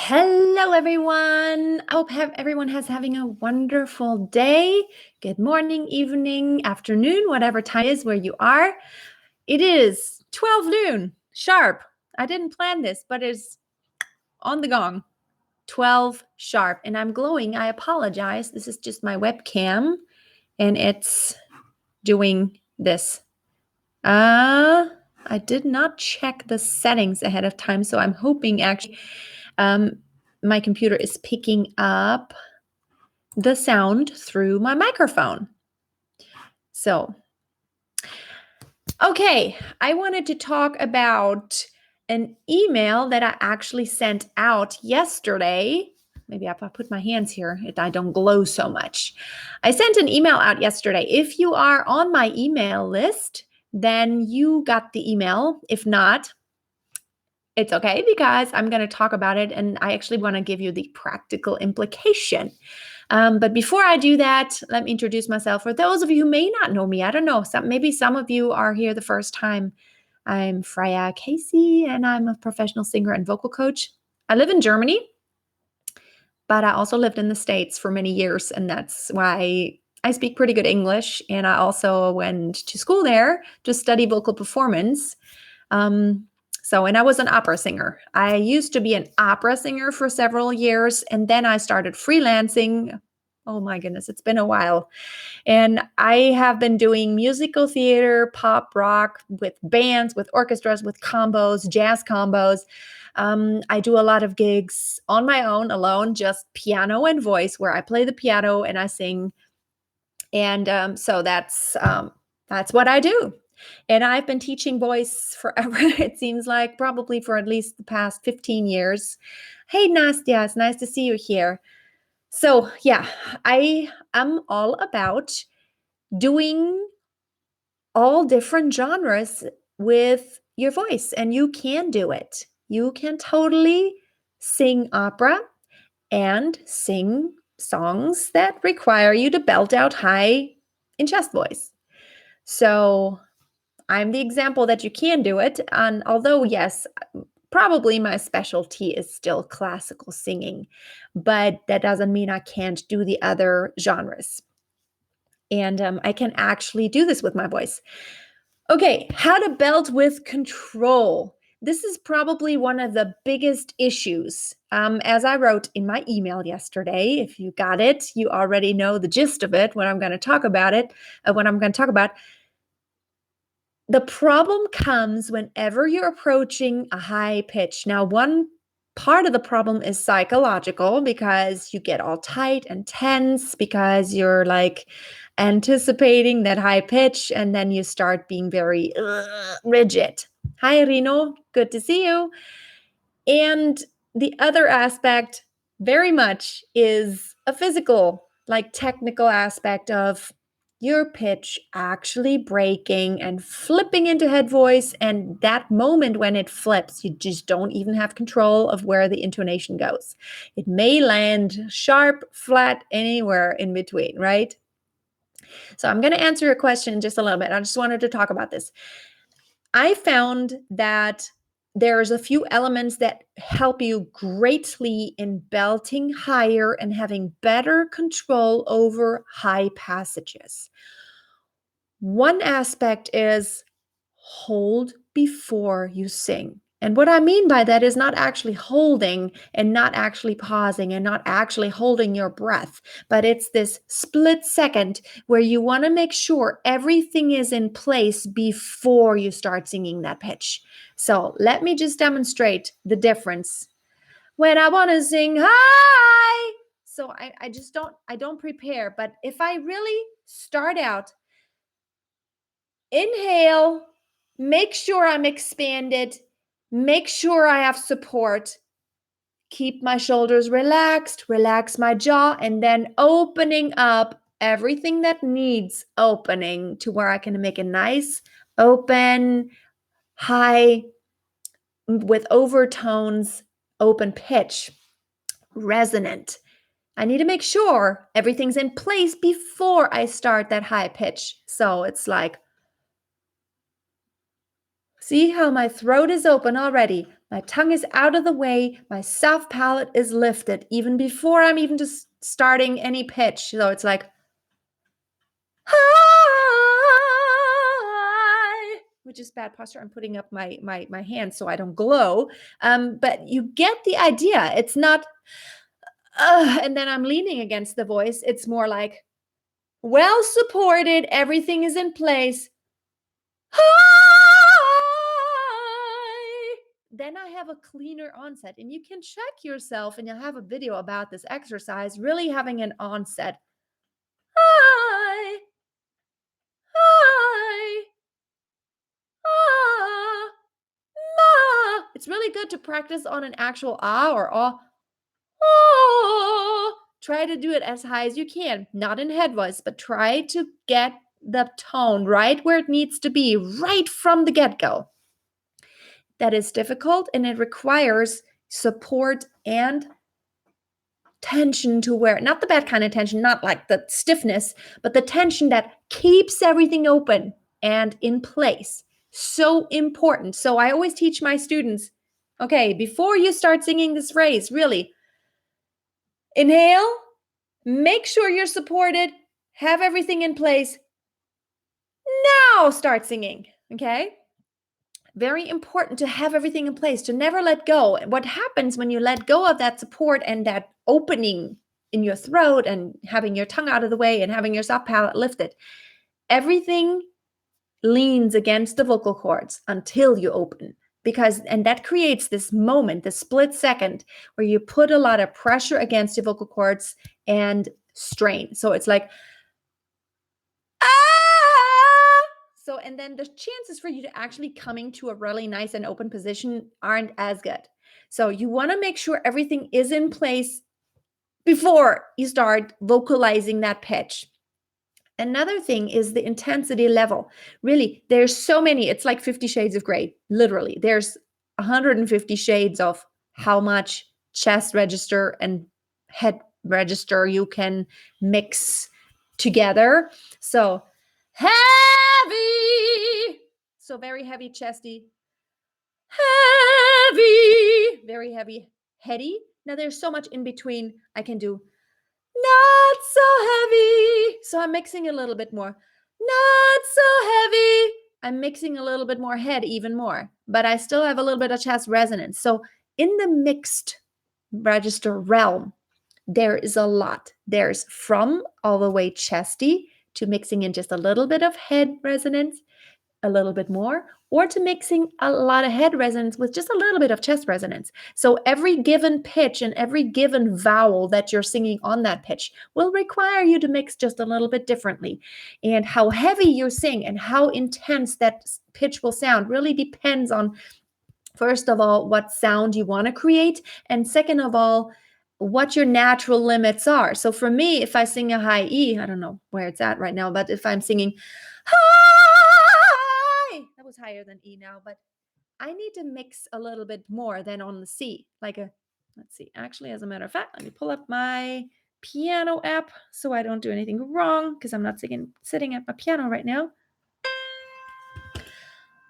Hello, everyone. I hope everyone has having a wonderful day. Good morning, evening, afternoon, whatever time it is where you are. It is 12 noon sharp. I didn't plan this, but it's on the gong. 12 sharp. And I'm glowing. I apologize. This is just my webcam and it's doing this. I did not check the settings ahead of time, so I'm hoping actually my computer is picking up the sound through my microphone. So, okay, I wanted to talk about an email that I actually sent out yesterday. Maybe if I put my hands here, I don't glow so much. I sent an email out yesterday. If you are on my email list, then you got the email. If not, it's okay because I'm going to talk about it and I actually want to give you the practical implication. But before I do that, let me introduce myself. For those of you who may not know me, I don't know, maybe some of you are here the first time. I'm Freya Casey and I'm a professional singer and vocal coach. I live in Germany, but I also lived in the States for many years, and that's why I speak pretty good English. And I also went to school there to study vocal performance. And I was an opera singer. I used to be an opera singer for several years, and then I started freelancing. Oh my goodness, it's been a while. And I have been doing musical theater, pop, rock with bands, with orchestras, with combos, jazz combos. I do a lot of gigs on my own, alone, just piano and voice, where I play the piano and I sing. And so that's what I do. And I've been teaching voice forever. It seems like probably for at least the past 15 years. Hey, Nastya, it's nice to see you here. So yeah, I am all about doing all different genres with your voice, and you can do it. You can totally sing opera and sing songs that require you to belt out high in chest voice. So I'm the example that you can do it. And although, yes, probably my specialty is still classical singing, but that doesn't mean I can't do the other genres. And I can actually do this with my voice. Okay, how to belt with control. This is probably one of the biggest issues. As I wrote in my email yesterday, if you got it, you already know the gist of it when I'm going to talk about it, The problem comes whenever you're approaching a high pitch. Now, one part of the problem is psychological because you get all tight and tense because you're like anticipating that high pitch, and then you start being very rigid. Hi, Rino. Good to see you. And the other aspect very much is a physical, like technical aspect of your pitch actually breaking and flipping into head voice. And that moment when it flips, you just don't even have control of where the intonation goes. It may land sharp, flat, anywhere in between, right? So I'm going to answer your question in just a little bit. I just wanted to talk about this. I found that there's a few elements that help you greatly in belting higher and having better control over high passages. One aspect is hold before you sing. And what I mean by that is not actually holding and not actually pausing and not actually holding your breath, but it's this split second where you want to make sure everything is in place before you start singing that pitch. So let me just demonstrate the difference. When I want to sing high, so I don't prepare, but if I really start out, inhale, make sure I'm expanded, make sure I have support, keep my shoulders relaxed, relax my jaw, and then opening up everything that needs opening to where I can make a nice, open, high, with overtones, open pitch, resonant. I need to make sure everything's in place before I start that high pitch. So it's like, See how my throat is open already. My tongue is out of the way. My soft palate is lifted even before I'm even just starting any pitch. So it's like, hi, which is bad posture. I'm putting up my hands so I don't glow. But you get the idea. It's not, and then I'm leaning against the voice. It's more like, well supported. Everything is in place. Hi. Then I have a cleaner onset, and you can check yourself, and you'll have a video about this exercise, really having an onset. Hi. Hi. Ah. Ma. It's really good to practice on an actual ah or ah. Oh. Try to do it as high as you can, not in head voice, but try to get the tone right where it needs to be, right from the get-go. That is difficult, and it requires support and tension to where, not the bad kind of tension, not like the stiffness, but the tension that keeps everything open and in place. So important. So I always teach my students, okay, before you start singing this phrase, really inhale, make sure you're supported, have everything in place. Now start singing, okay? Very important to have everything in place, to never let go. What happens when you let go of that support and that opening in your throat and having your tongue out of the way and having your soft palate lifted? Everything leans against the vocal cords until you open. And that creates this moment, this split second where you put a lot of pressure against your vocal cords and strain. So it's like, ah! So, and then the chances for you to actually coming to a really nice and open position aren't as good. So you want to make sure everything is in place before you start vocalizing that pitch. Another thing is the intensity level. Really, there's so many, it's like 50 shades of gray, literally. There's 150 shades of how much chest register and head register you can mix together. So heavy, so very heavy chesty, heavy, very heavy heady. Now there's so much in between. I can do not so heavy. So I'm mixing a little bit more. Not so heavy. I'm mixing a little bit more head even more, but I still have a little bit of chest resonance. So in the mixed register realm, there is a lot. There's from all the way chesty to mixing in just a little bit of head resonance, a little bit more, or to mixing a lot of head resonance with just a little bit of chest resonance. So every given pitch and every given vowel that you're singing on that pitch will require you to mix just a little bit differently. And how heavy you sing and how intense that pitch will sound really depends on, first of all, what sound you want to create, and second of all, what your natural limits are. So for me, if I sing a high E, I don't know where it's at right now, but if I'm singing high, that was higher than E now, but I need to mix a little bit more than on the C. Let's see, actually, as a matter of fact, let me pull up my piano app so I don't do anything wrong because I'm not sitting at my piano right now.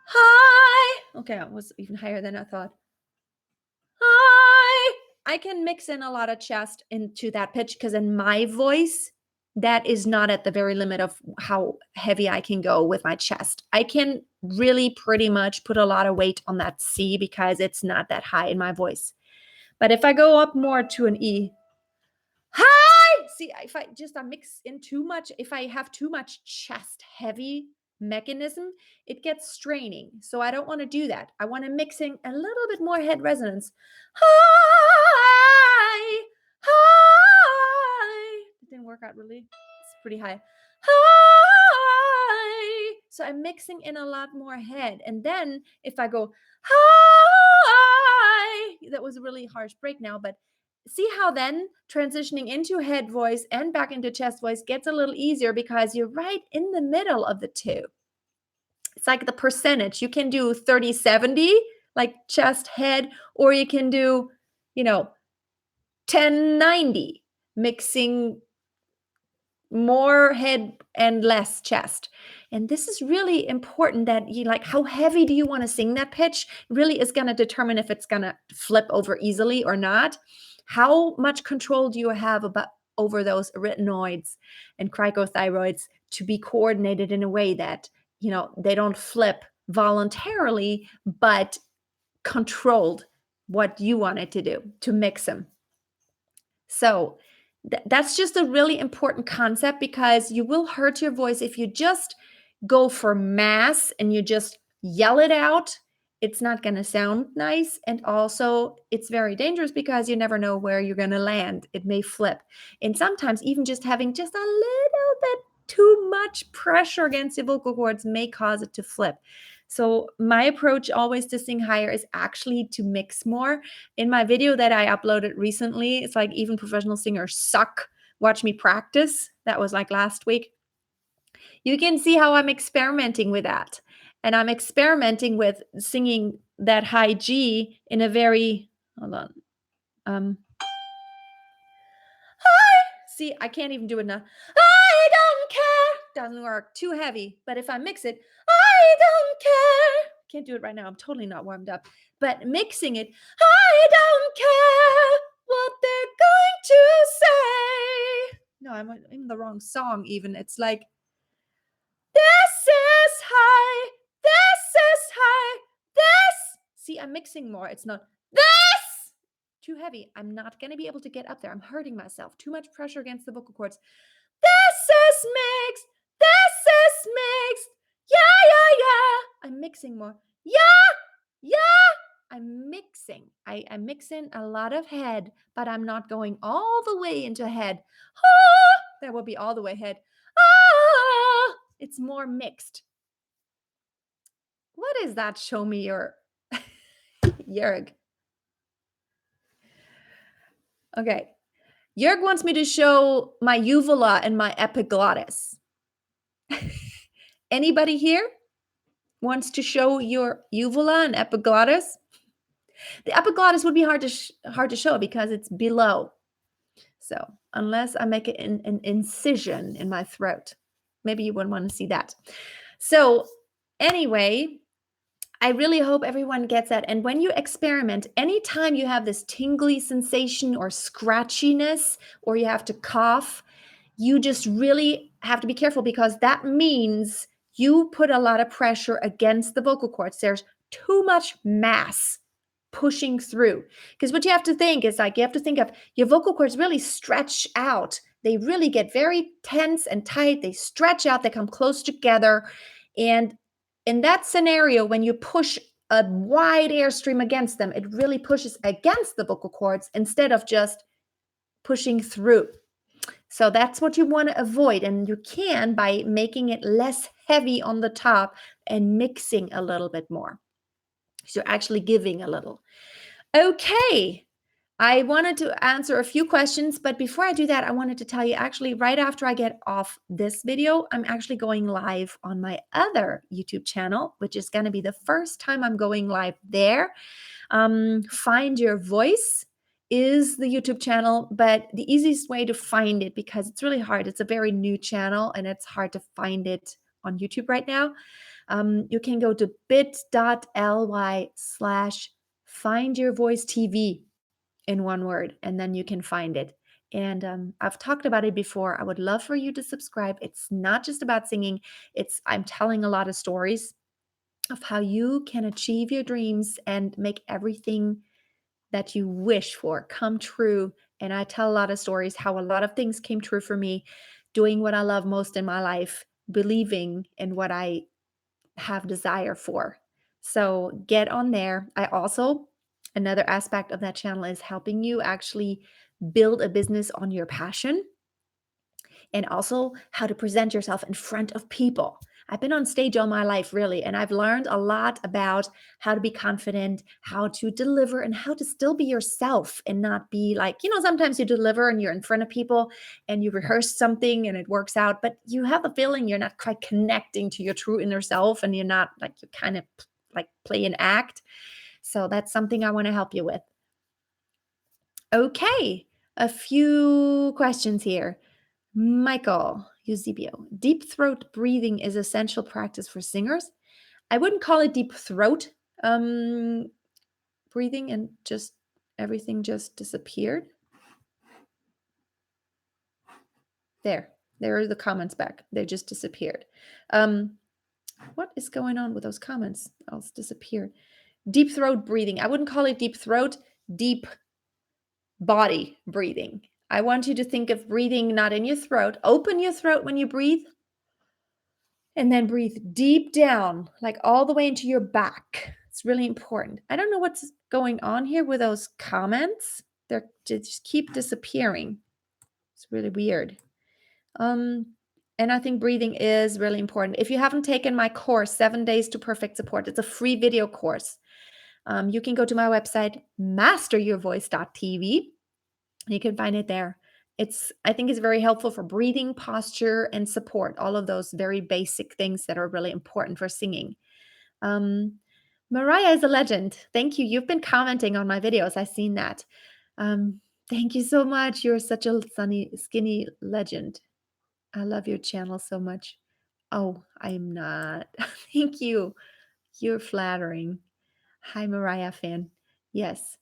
High. Okay, it was even higher than I thought. High. I can mix in a lot of chest into that pitch because in my voice, that is not at the very limit of how heavy I can go with my chest. I can really pretty much put a lot of weight on that C because it's not that high in my voice. But if I go up more to an E, high. See, if I mix in too much, if I have too much chest heavy mechanism, it gets straining. So I don't want to do that. I want to mix in a little bit more head resonance. High, high. It didn't work out really. It's pretty high. High. So I'm mixing in a lot more head. And then if I go high, that was a really harsh break now, but see how then transitioning into head voice and back into chest voice gets a little easier because you're right in the middle of the two. It's like the percentage. You can do 30-70, like chest, head, or you can do, 10-90, mixing more head and less chest. And this is really important that you like how heavy do you want to sing that pitch really is going to determine if it's going to flip over easily or not. How much control do you have about over those arytenoids and cricothyroids to be coordinated in a way that, they don't flip voluntarily, but controlled what you want it to do to mix them. So that's just a really important concept because you will hurt your voice if you just go for mass and you just yell it out. It's not going to sound nice. And also, it's very dangerous because you never know where you're going to land. It may flip. And sometimes, even just having just a little bit too much pressure against the vocal cords may cause it to flip. So, my approach always to sing higher is actually to mix more. In my video that I uploaded recently, it's like even professional singers suck. Watch me practice. That was like last week. You can see how I'm experimenting with that. And I'm experimenting with singing that high G in a very, hold on. See, I can't even do it now. I don't care. Doesn't work. Too heavy. But if I mix it, I don't care. Can't do it right now. I'm totally not warmed up. But mixing it, I don't care what they're going to say. No, I'm in the wrong song even. It's like, this is high. This is high. This. See, I'm mixing more. It's not this. Too heavy. I'm not going to be able to get up there. I'm hurting myself. Too much pressure against the vocal cords. This is mixed. This is mixed. Yeah, yeah, yeah. I'm mixing more. Yeah, yeah. I'm mixing. I'm mixing a lot of head, but I'm not going all the way into head. Ah, that will be all the way head. Ah, it's more mixed. What is that? Show me your Jörg. Okay. Jörg wants me to show my uvula and my epiglottis. Anybody here wants to show your uvula and epiglottis? The epiglottis would be hard to show because it's below. So unless I make an incision in my throat, maybe you wouldn't want to see that. So anyway, I really hope everyone gets that. And when you experiment, anytime you have this tingly sensation or scratchiness, or you have to cough, you just really have to be careful because that means you put a lot of pressure against the vocal cords. There's too much mass pushing through. Because what you have to think is like, you have to think of your vocal cords really stretch out. They really get very tense and tight. They stretch out, they come close together. And in that scenario, when you push a wide airstream against them, it really pushes against the vocal cords instead of just pushing through. So that's what you want to avoid. And you can by making it less heavy on the top and mixing a little bit more. So you're actually giving a little. Okay. I wanted to answer a few questions, but before I do that, I wanted to tell you actually right after I get off this video, I'm actually going live on my other YouTube channel, which is going to be the first time I'm going live there. Find Your Voice is the YouTube channel, but the easiest way to find it, because it's really hard, it's a very new channel and it's hard to find it on YouTube right now. You can go to bit.ly/findyourvoicetv in one word, and then you can find it. And I've talked about it before. I would love for you to subscribe. It's not just about singing. I'm telling a lot of stories of how you can achieve your dreams and make everything that you wish for come true. And I tell a lot of stories how a lot of things came true for me, doing what I love most in my life, believing in what I have desire for. So get on there. Another aspect of that channel is helping you actually build a business on your passion and also how to present yourself in front of people. I've been on stage all my life, really, and I've learned a lot about how to be confident, how to deliver, and how to still be yourself and not be like, sometimes you deliver and you're in front of people and you rehearse something and it works out, but you have a feeling you're not quite connecting to your true inner self and you're not like, you kind of like play an act. So that's something I want to help you with. Okay, a few questions here. Michael, Eusebio. Deep throat breathing is essential practice for singers. I wouldn't call it deep throat breathing and just everything just disappeared. There are the comments back. They just disappeared. What is going on with those comments? Oh, it's disappeared. Deep throat breathing. I wouldn't call it deep throat, deep body breathing. I want you to think of breathing not in your throat. Open your throat when you breathe. And then breathe deep down, like all the way into your back. It's really important. I don't know what's going on here with those comments. They just keep disappearing. It's really weird. And I think breathing is really important. If you haven't taken my course, 7 Days to Perfect Support, it's a free video course. You can go to my website, masteryourvoice.tv. You can find it there. I think it's very helpful for breathing, posture, and support. All of those very basic things that are really important for singing. Mariah is a legend. Thank you. You've been commenting on my videos. I've seen that. Thank you so much. You're such a skinny legend. I love your channel so much. Oh, I'm not. Thank you. You're flattering. Hi, Mariah fan. Yes.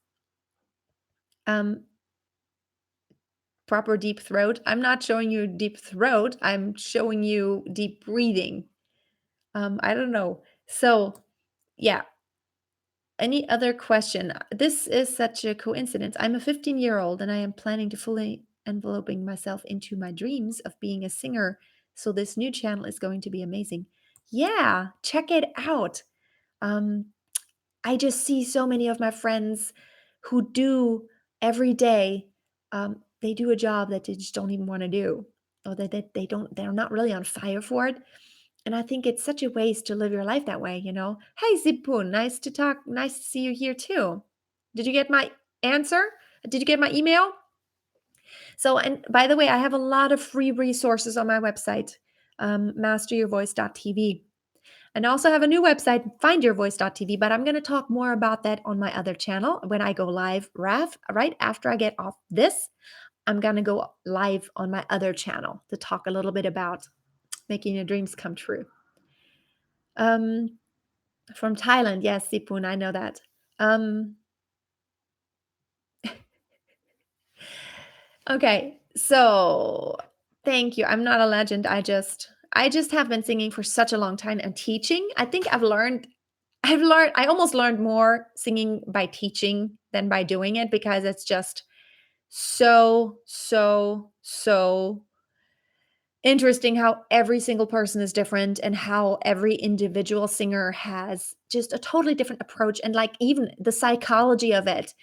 Proper deep throat. I'm not showing you deep throat. I'm showing you deep breathing. I don't know. So, yeah. Any other question? This is such a coincidence. I'm a 15-year-old and I am planning to fully enveloping myself into my dreams of being a singer. So this new channel is going to be amazing. Yeah, check it out. I just see so many of my friends who do every day. They do a job that they just don't even want to do, or that they're not really on fire for it. And I think it's such a waste to live your life that way, you know. Hey, Zipun, nice to talk. Nice to see you here too. Did you get my answer? Did you get my email? So, and by the way, I have a lot of free resources on my website, masteryourvoice.tv. And I also have a new website, findyourvoice.tv, but I'm going to talk more about that on my other channel when I go live. Right after I get off this, I'm going to go live on my other channel to talk a little bit about making your dreams come true. From Thailand, yes, Sipun, I know that. Okay, so thank you. I'm not a legend. I just have been singing for such a long time and teaching. I think I almost learned more singing by teaching than by doing it because it's just so interesting how every single person is different and how every individual singer has just a totally different approach and like even the psychology of it.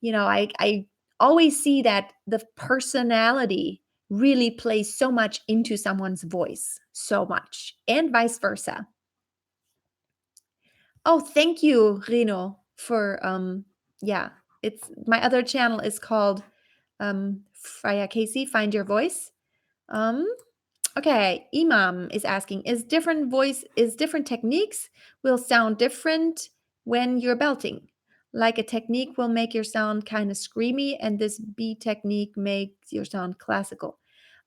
You know, I always see that the personality really plays so much into someone's voice, so much, and vice versa. Oh, thank you, Reno, for yeah. It's my other channel is called Freya Casey, Find Your Voice. Um okay, Imam is asking, is different techniques will sound different when you're belting? Like a technique will make your sound kind of screamy and this B technique makes your sound classical.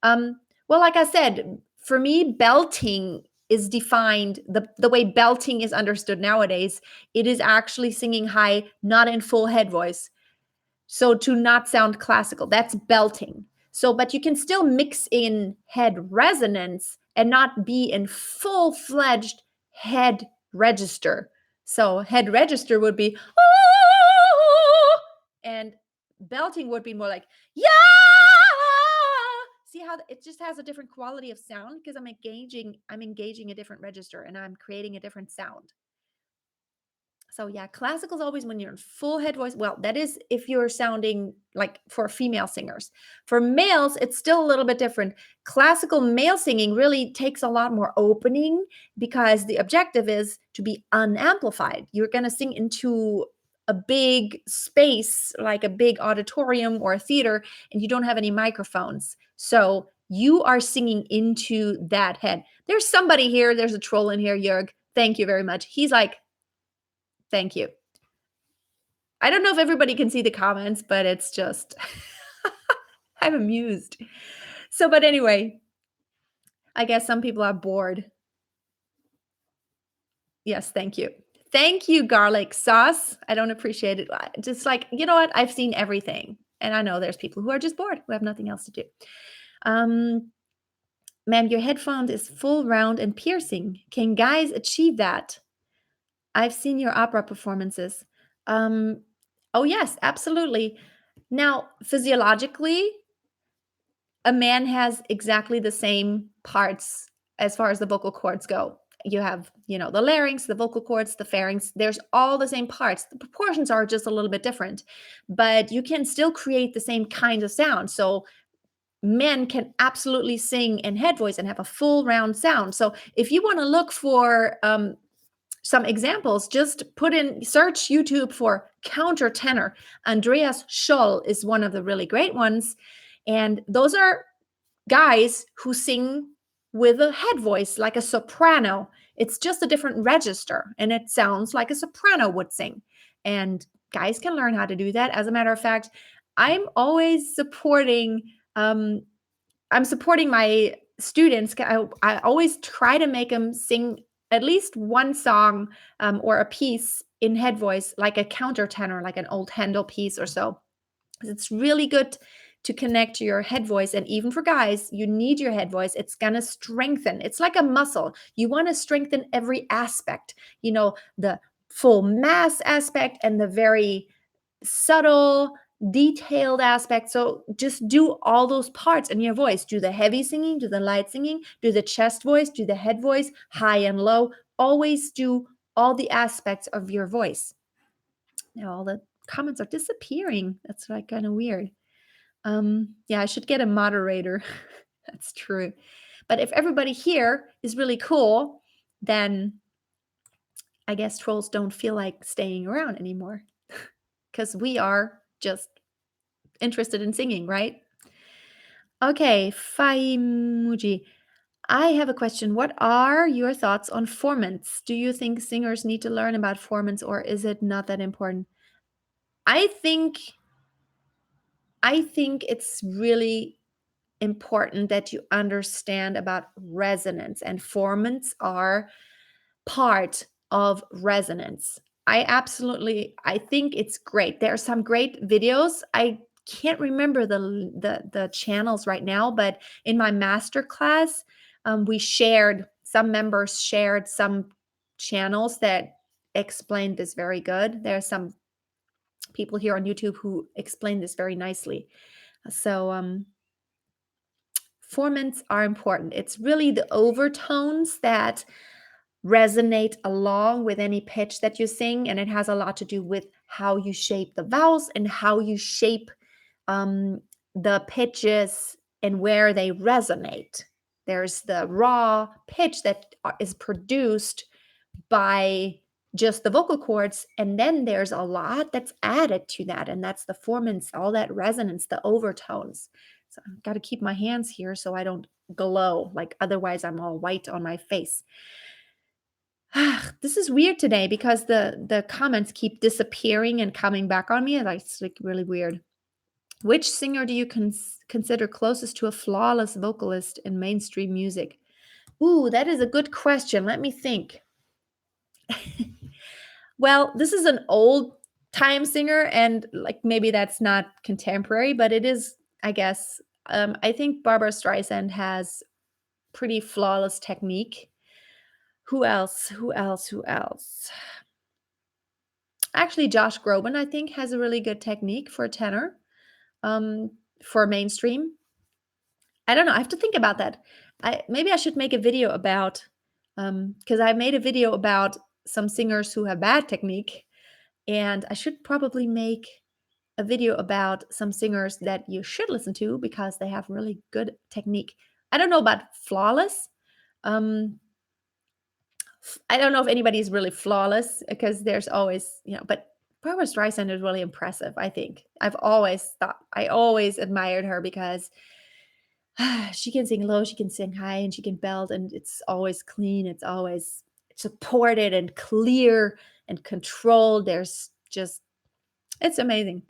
Well, like I said, for me, belting is defined the way belting is understood nowadays. It is actually singing high, not in full head voice. So to not sound classical, that's belting. So, but you can still mix in head resonance and not be in full-fledged head register. So head register would be, "Ah," and belting would be more like, yeah. See how it just has a different quality of sound because I'm engaging a different register and I'm creating a different sound. So yeah, classical is always when you're in full head voice. Well, that is if you're sounding like for female singers. For males, it's still a little bit different. Classical male singing really takes a lot more opening because the objective is to be unamplified. You're going to sing into a big space, like a big auditorium or a theater, and you don't have any microphones. So you are singing into that head. There's somebody here. There's a troll in here, Jörg. Thank you very much. He's like, thank you. I don't know if everybody can see the comments, but it's just I'm amused. So, but anyway, I guess some people are bored. Yes, thank you. Thank you, garlic sauce. I don't appreciate it. Just like, you know what? I've seen everything. And I know there's people who are just bored, who have nothing else to do. Um, Ma'am, your headphone is full round and piercing. Can guys achieve that? I've seen your opera performances. Um, oh, yes, absolutely. Now, physiologically, a man has exactly the same parts as far as the vocal cords go. You have, the larynx, the vocal cords, the pharynx. There's all the same parts. The proportions are just a little bit different, but you can still create the same kind of sound. So men can absolutely sing in head voice and have a full round sound. So if you want to look for some examples, just search YouTube for countertenor. Andreas Scholl is one of the really great ones. And those are guys who sing with a head voice like a soprano. It's just a different register and it sounds like a soprano would sing. And guys can learn how to do that. As a matter of fact, I'm always supporting I'm supporting my students. I always try to make them sing at least one song or a piece in head voice, like a countertenor, like an old Handel piece or so. It's really good to connect to your head voice. And even for guys, you need your head voice. It's going to strengthen. It's like a muscle. You want to strengthen every aspect, the full mass aspect and the very subtle, detailed aspect. So just do all those parts in your voice. Do the heavy singing, do the light singing, do the chest voice, do the head voice, high and low. Always do all the aspects of your voice. Now all the comments are disappearing. That's like kind of weird. Yeah, I should get a moderator. That's true. But if everybody here is really cool, then I guess trolls don't feel like staying around anymore because we are just interested in singing, right? Okay, Faimuji. I have a question. What are your thoughts on formants? Do you think singers need to learn about formants or is it not that important? I think it's really important that you understand about resonance, and formants are part of resonance. I think it's great. There are some great videos. I can't remember the channels right now, but in my master class, some members shared some channels that explained this very good. There are some people here on YouTube who explain this very nicely. So formants are important. It's really the overtones that resonate along with any pitch that you sing, and it has a lot to do with how you shape the vowels and how you shape the pitches and where they resonate. There's the raw pitch that is produced by just the vocal cords, and then there's a lot that's added to that, and that's the formants, all that resonance, the overtones. So I've got to keep my hands here so I don't glow, like otherwise I'm all white on my face. This is weird today because the comments keep disappearing and coming back on me, and it's like really weird. Which singer do you consider closest to a flawless vocalist in mainstream music? Ooh, that is a good question. Let me think. Well, this is an old time singer, and like maybe that's not contemporary, but it is, I guess. I think Barbara Streisand has pretty flawless technique. Who else? Who else? Who else? Actually, Josh Groban, I think, has a really good technique for a tenor, um, for mainstream. I don't know. I have to think about that. Maybe I should make a video about, because I made a video about some singers who have bad technique, and I should probably make a video about some singers that you should listen to because they have really good technique. I don't know about flawless. Um, I don't know if anybody's really flawless because there's always, but Barbara Streisand is really impressive, I think. I always admired her because she can sing low, she can sing high, and she can belt, and it's always clean. It's always supported and clear and controlled. It's amazing.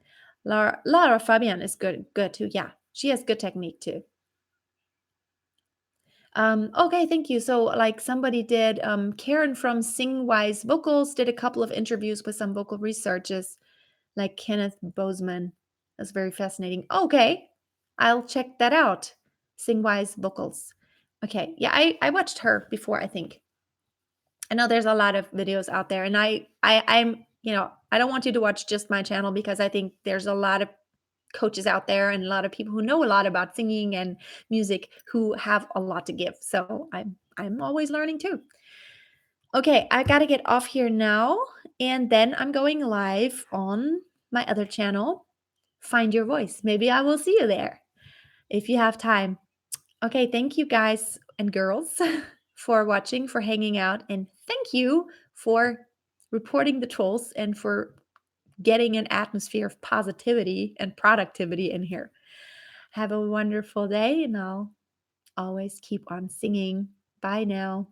Laura Fabian is good too. Yeah, she has good technique too. Okay, thank you. So, like somebody did, Karen from Singwise Vocals did a couple of interviews with some vocal researchers, like Kenneth Bozeman. That's very fascinating. Okay, I'll check that out. Singwise Vocals. Okay, yeah, I watched her before, I think. I know there's a lot of videos out there, and I'm I don't want you to watch just my channel because I think there's a lot of coaches out there and a lot of people who know a lot about singing and music who have a lot to give. So I'm always learning too. Okay, I got to get off here now and then I'm going live on my other channel, Find Your Voice. Maybe I will see you there if you have time. Okay, thank you guys and girls for watching, for hanging out, and thank you for reporting the trolls and for getting an atmosphere of positivity and productivity in here. Have a wonderful day, and I'll always keep on singing. Bye now.